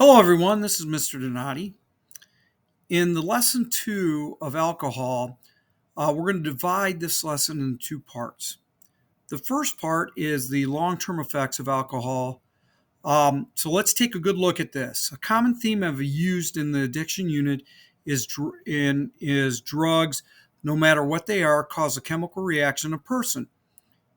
Hello, everyone. This is Mr. Donati. In the lesson two of alcohol, we're going to divide this lesson into two parts. The first part is the long term effects of alcohol. So let's take a good look at this. A common theme I've used in the addiction unit is drugs, no matter what they are, cause a chemical reaction in a person.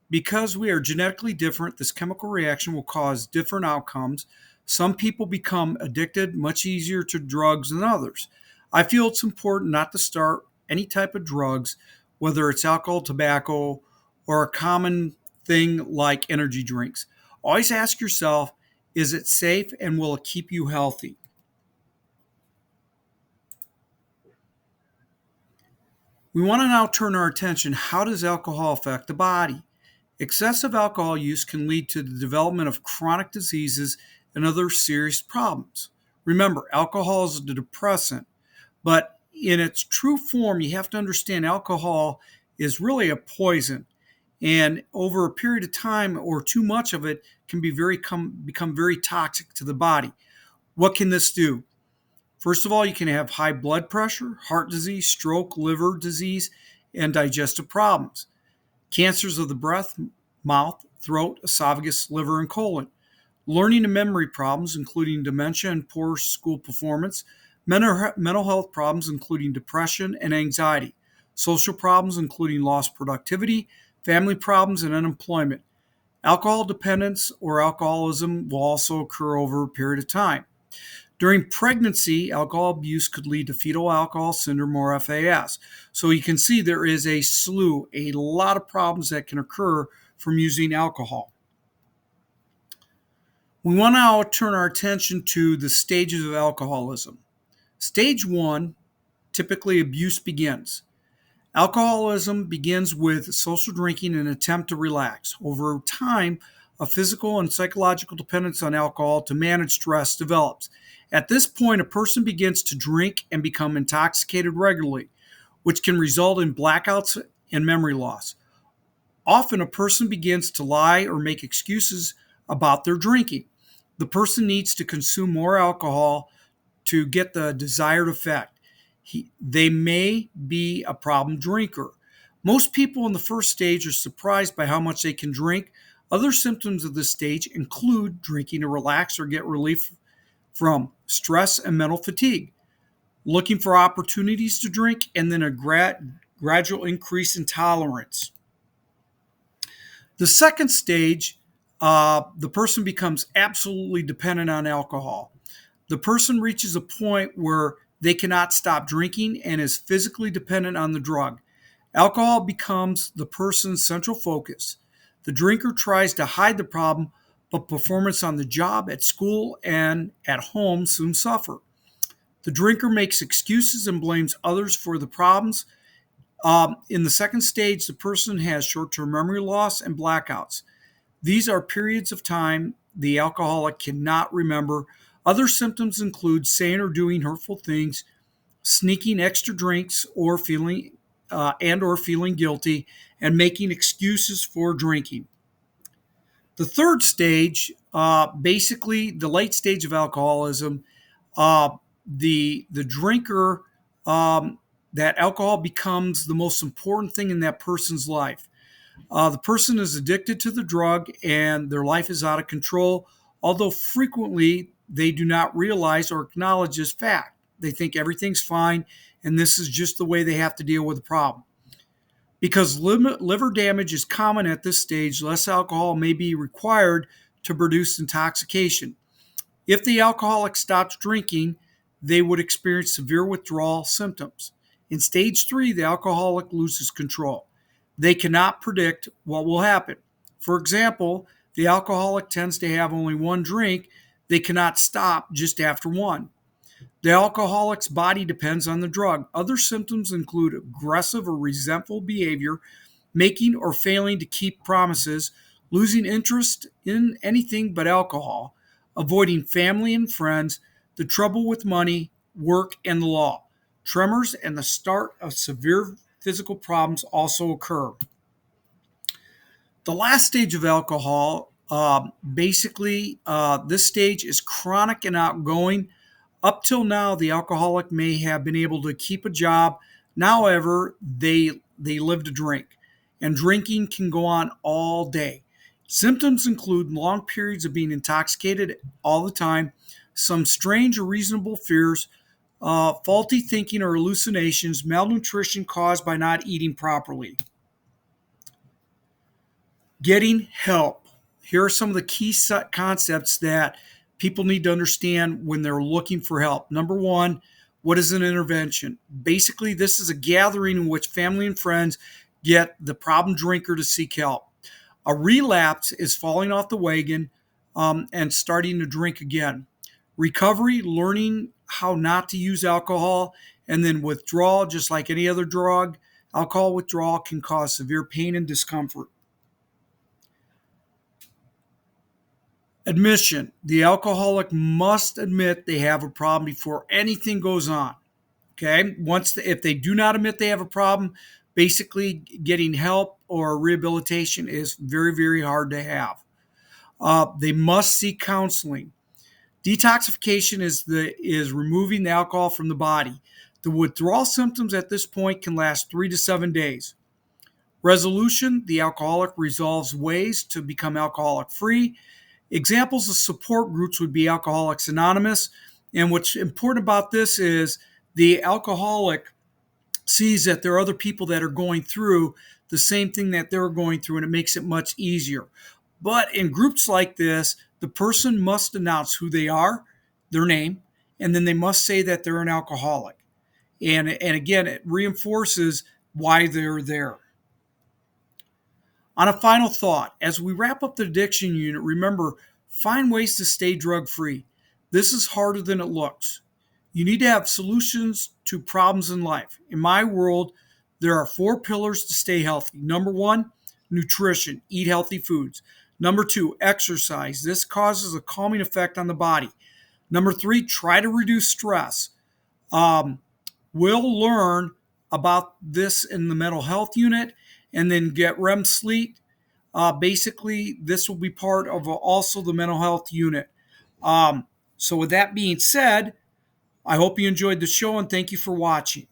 Because we are genetically different, this chemical reaction will cause different outcomes. Some people become addicted much easier to drugs than others. I feel it's important not to start any type of drugs, whether it's alcohol, tobacco, or a common thing like energy drinks. Always ask yourself, is it safe and will it keep you healthy? We want to now turn our attention, how does alcohol affect the body? Excessive alcohol use can lead to the development of chronic diseases and other serious problems. Remember, alcohol is a depressant, but in its true form, you have to understand alcohol is really a poison. And over a period of time or too much of it can become very toxic to the body. What can this do? First of all, you can have high blood pressure, heart disease, stroke, liver disease, and digestive problems. Cancers of the breath, mouth, throat, esophagus, liver, and colon. Learning and memory problems, including dementia and poor school performance. Mental health problems, including depression and anxiety. Social problems, including lost productivity, family problems, and unemployment. Alcohol dependence or alcoholism will also occur over a period of time. During pregnancy, alcohol abuse could lead to fetal alcohol syndrome or FAS. So you can see there is a lot of problems that can occur from using alcohol. We want to now turn our attention to the stages of alcoholism. Stage one, typically abuse begins. Alcoholism begins with social drinking in an attempt to relax. Over time, a physical and psychological dependence on alcohol to manage stress develops. At this point, a person begins to drink and become intoxicated regularly, which can result in blackouts and memory loss. Often, a person begins to lie or make excuses about their drinking. The person needs to consume more alcohol to get the desired effect. They may be a problem drinker. Most people in the first stage are surprised by how much they can drink. Other symptoms of this stage include drinking to relax or get relief from stress and mental fatigue, looking for opportunities to drink, and then a gradual increase in tolerance. The second stage, the person becomes absolutely dependent on alcohol. The person reaches a point where they cannot stop drinking and is physically dependent on the drug. Alcohol becomes the person's central focus. The drinker tries to hide the problem, but performance on the job, at school, and at home soon suffer. The drinker makes excuses and blames others for the problems. In the second stage, the person has short term memory loss and blackouts. These are periods of time the alcoholic cannot remember. Other symptoms include saying or doing hurtful things, sneaking extra drinks, or feeling guilty, and making excuses for drinking. The third stage, basically the late stage of alcoholism, uh, the drinker, that alcohol becomes the most important thing in that person's life. The person is addicted to the drug and their life is out of control, although frequently they do not realize or acknowledge this fact. They think everything's fine and this is just the way they have to deal with the problem. Because liver damage is common at this stage, less alcohol may be required to produce intoxication. If the alcoholic stops drinking, they would experience severe withdrawal symptoms. In stage three, the alcoholic loses control. They cannot predict what will happen. For example, the alcoholic tends to have only one drink. They cannot stop just after one. The alcoholic's body depends on the drug. Other symptoms include aggressive or resentful behavior, making or failing to keep promises, losing interest in anything but alcohol, avoiding family and friends, the trouble with money, work, and the law. Tremors and the start of severe physical problems also occur. The last stage of alcohol This stage is chronic and outgoing. Up till now, the alcoholic may have been able to keep a job. Now, however, they live to drink, and drinking can go on all day. Symptoms include long periods of being intoxicated all the time, some strange or reasonable fears, faulty thinking or hallucinations, malnutrition caused by not eating properly. Getting help. Here are some of the key concepts that people need to understand when they're looking for help. Number one, what is an intervention? Basically, this is a gathering in which family and friends get the problem drinker to seek help. A relapse is falling off the wagon and starting to drink again. Recovery, learning how not to use alcohol, and then withdrawal, just like any other drug. Alcohol withdrawal can cause severe pain and discomfort. Admission. The alcoholic must admit they have a problem before anything goes on. Okay. If they do not admit they have a problem, basically getting help or rehabilitation is very, very hard to have. They must seek counseling. Detoxification is removing the alcohol from the body. The withdrawal symptoms at this point can last 3 to 7 days. Resolution. The alcoholic resolves ways to become alcoholic free. Examples of support groups would be Alcoholics Anonymous. And what's important about this is the alcoholic sees that there are other people that are going through the same thing that they're going through, and it makes it much easier. But in groups like this, the person must announce who they are, their name, and then they must say that they're an alcoholic. And again, it reinforces why they're there. On a final thought, as we wrap up the addiction unit, remember, find ways to stay drug free. This is harder than it looks. You need to have solutions to problems in life. In my world, there are 4 pillars to stay healthy. Number 1, nutrition, eat healthy foods. Number 2, exercise. This causes a calming effect on the body. Number 3, try to reduce stress. We'll learn about this in the mental health unit, and then get REM sleep. Basically, this will be part of also the mental health unit. So with that being said, I hope you enjoyed the show, and thank you for watching.